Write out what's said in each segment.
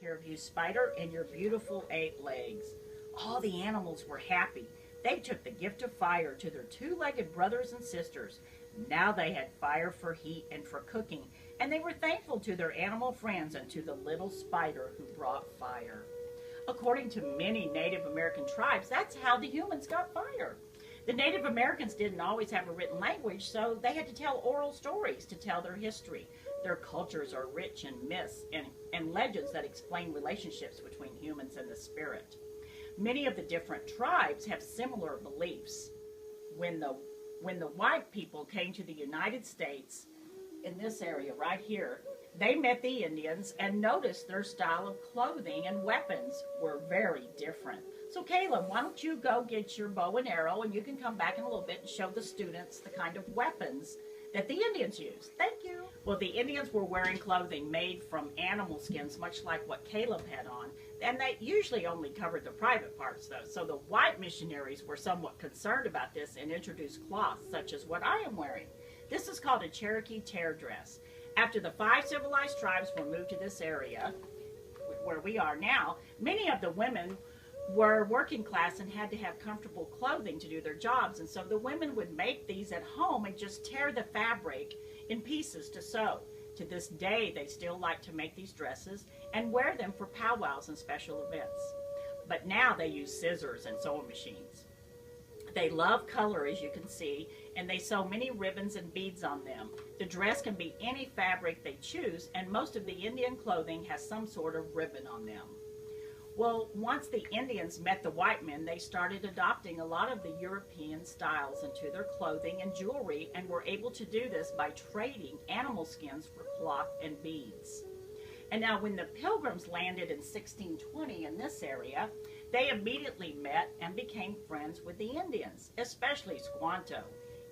care of you, Spider, and your beautiful 8 legs." All the animals were happy. They took the gift of fire to their 2-legged brothers and sisters. Now they had fire for heat and for cooking, and they were thankful to their animal friends and to the little spider who brought fire. According to many Native American tribes, that's how the humans got fire. The Native Americans didn't always have a written language, so they had to tell oral stories to tell their history. Their cultures are rich in myths and legends that explain relationships between humans and the spirit. Many of the different tribes have similar beliefs. When the white people came to the United States, in this area right here, they met the Indians and noticed their style of clothing and weapons were very different. So Caleb, why don't you go get your bow and arrow, and you can come back in a little bit and show the students the kind of weapons that the Indians used. Thank you. Well, the Indians were wearing clothing made from animal skins, much like what Caleb had on, and they usually only covered the private parts, though. So the white missionaries were somewhat concerned about this and introduced cloths, such as what I am wearing. This is called a Cherokee tear dress. After the 5 civilized tribes were moved to this area, where we are now, many of the women were working class and had to have comfortable clothing to do their jobs, and so the women would make these at home and just tear the fabric in pieces to sew. To this day, they still like to make these dresses and wear them for powwows and special events. But now they use scissors and sewing machines. They love color, as you can see, and they sew many ribbons and beads on them. The dress can be any fabric they choose, and most of the Indian clothing has some sort of ribbon on them. Well, once the Indians met the white men, they started adopting a lot of the European styles into their clothing and jewelry, and were able to do this by trading animal skins for cloth and beads. And now when the Pilgrims landed in 1620 in this area, they immediately met and became friends with the Indians, especially Squanto.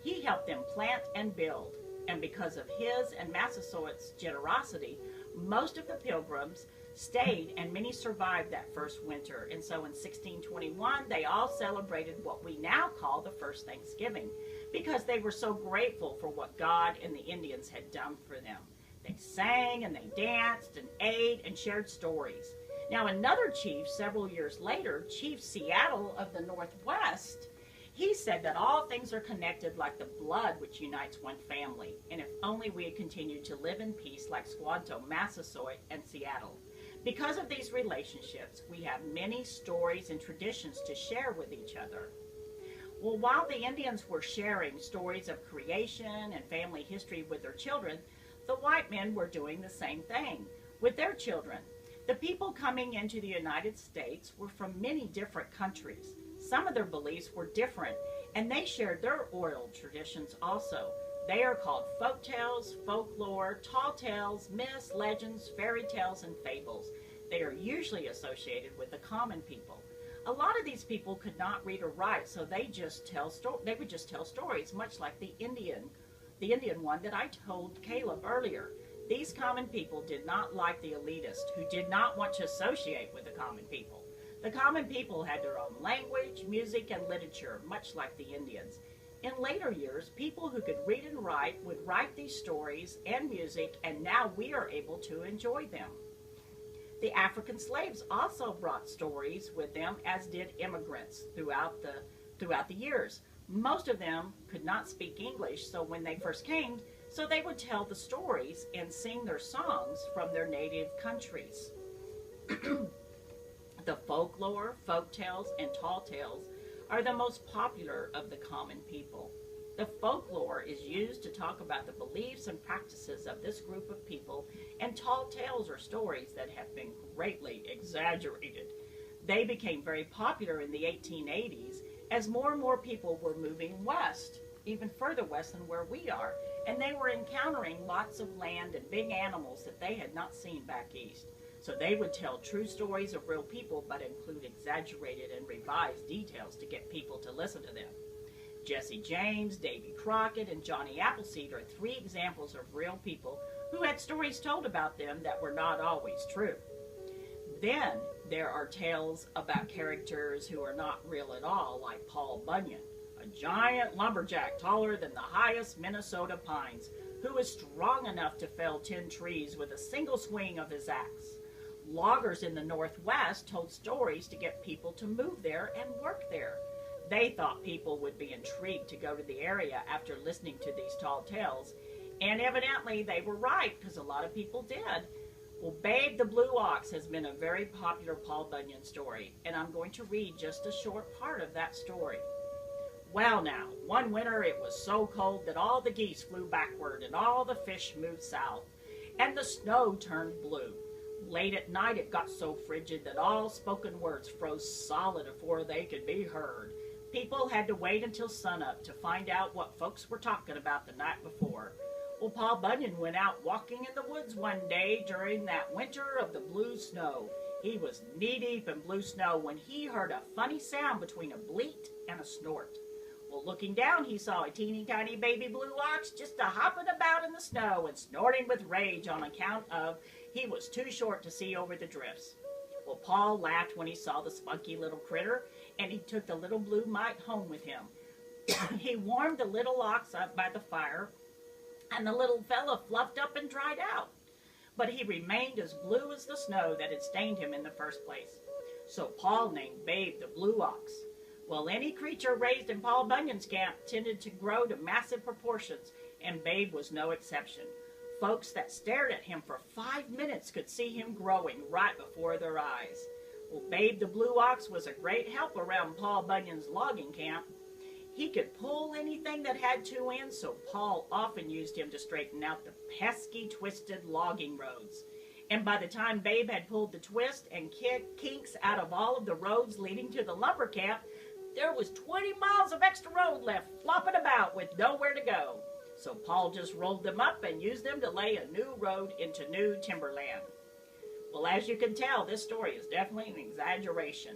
He helped them plant and build, and because of his and Massasoit's generosity, most of the Pilgrims stayed, and many survived that first winter. And so in 1621, they all celebrated what we now call the first Thanksgiving, because they were so grateful for what God and the Indians had done for them. They sang and they danced and ate and shared stories. Now another chief, several years later, Chief Seattle of the Northwest, he said that all things are connected like the blood which unites one family, and if only we had continued to live in peace like Squanto, Massasoit, and Seattle. Because of these relationships, we have many stories and traditions to share with each other. Well, while the Indians were sharing stories of creation and family history with their children, the white men were doing the same thing with their children. The people coming into the United States were from many different countries. Some of their beliefs were different, and they shared their oral traditions also. They are called folk tales, folklore, tall tales, myths, legends, fairy tales, and fables. They are usually associated with the common people. A lot of these people could not read or write, so they would just tell stories, much like the Indian one that I told Caleb earlier. These common people did not like the elitists, who did not want to associate with the common people. The common people had their own language, music, and literature, much like the Indians. In later years, people who could read and write would write these stories and music, and now we are able to enjoy them. The African slaves also brought stories with them, as did immigrants throughout the years. Most of them could not speak English, so when they first came, so they would tell the stories and sing their songs from their native countries. The folklore, folk tales, and tall tales are the most popular of the common people. The folklore is used to talk about the beliefs and practices of this group of people, and tall tales are stories that have been greatly exaggerated. They became very popular in the 1880s as more and more people were moving west, even further west than where we are, and they were encountering lots of land and big animals that they had not seen back east. So they would tell true stories of real people, but include exaggerated and revised details to get people to listen to them. Jesse James, Davy Crockett, and Johnny Appleseed are 3 examples of real people who had stories told about them that were not always true. Then there are tales about characters who are not real at all, like Paul Bunyan, a giant lumberjack taller than the highest Minnesota pines, who is strong enough to fell 10 trees with a single swing of his axe. Loggers in the Northwest told stories to get people to move there and work there. They thought people would be intrigued to go to the area after listening to these tall tales, and evidently they were right, because a lot of people did. Well, Babe the Blue Ox has been a very popular Paul Bunyan story, and I'm going to read just a short part of that story. Well now, one winter it was so cold that all the geese flew backward and all the fish moved south, and the snow turned blue. Late at night it got so frigid that all spoken words froze solid before they could be heard. People had to wait until sunup to find out what folks were talking about the night before. Well, Paul Bunyan went out walking in the woods one day during that winter of the blue snow. He was knee-deep in blue snow when he heard a funny sound between a bleat and a snort. Well, looking down, he saw a teeny-tiny baby blue ox just a-hopping about in the snow and snorting with rage on account of he was too short to see over the drifts. Well, Paul laughed when he saw the spunky little critter, and he took the little blue mite home with him. He warmed the little ox up by the fire, and the little fella fluffed up and dried out. But he remained as blue as the snow that had stained him in the first place. So Paul named Babe the Blue Ox. Well, any creature raised in Paul Bunyan's camp tended to grow to massive proportions, and Babe was no exception. Folks that stared at him for 5 minutes could see him growing right before their eyes. Well, Babe the Blue Ox was a great help around Paul Bunyan's logging camp. He could pull anything that had two ends, so Paul often used him to straighten out the pesky, twisted logging roads. And by the time Babe had pulled the twist and kinks out of all of the roads leading to the lumber camp, there was 20 miles of extra road left flopping about with nowhere to go. So Paul just rolled them up and used them to lay a new road into new timberland. Well, as you can tell, this story is definitely an exaggeration.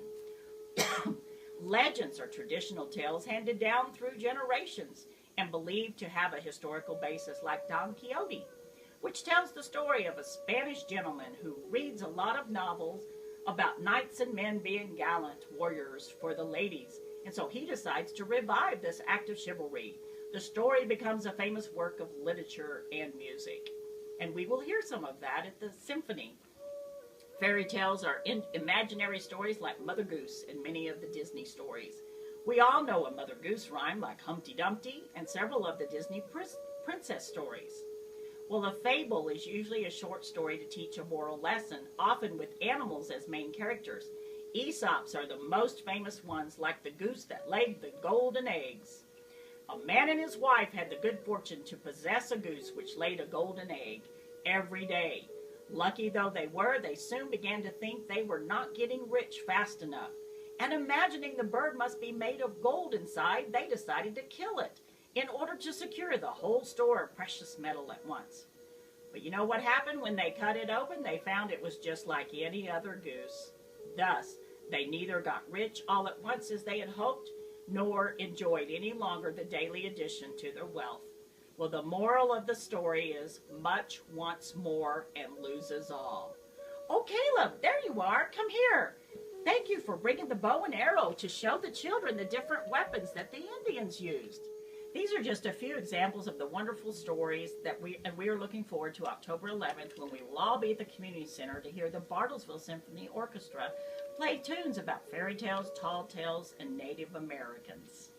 Legends are traditional tales handed down through generations and believed to have a historical basis, like Don Quixote, which tells the story of a Spanish gentleman who reads a lot of novels about knights and men being gallant warriors for the ladies, and so he decides to revive this act of chivalry. The story becomes a famous work of literature and music, and we will hear some of that at the symphony. Fairy tales are imaginary stories like Mother Goose and many of the Disney stories. We all know a Mother Goose rhyme like Humpty Dumpty and several of the Disney princess stories. Well, a fable is usually a short story to teach a moral lesson, often with animals as main characters. Aesops are the most famous ones, like the goose that laid the golden eggs. A man and his wife had the good fortune to possess a goose which laid a golden egg every day. Lucky though they were, they soon began to think they were not getting rich fast enough. And imagining the bird must be made of gold inside, they decided to kill it in order to secure the whole store of precious metal at once. But you know what happened when they cut it open? They found it was just like any other goose. Thus, they neither got rich all at once as they had hoped, nor enjoyed any longer the daily addition to their wealth. Well, the moral of the story is much wants more and loses all. Oh, Caleb, there you are. Come here. Thank you for bringing the bow and arrow to show the children the different weapons that the Indians used. These are just a few examples of the wonderful stories that we are looking forward to October 11th, when we will all be at the Community Center to hear the Bartlesville Symphony Orchestra play tunes about fairy tales, tall tales, and Native Americans.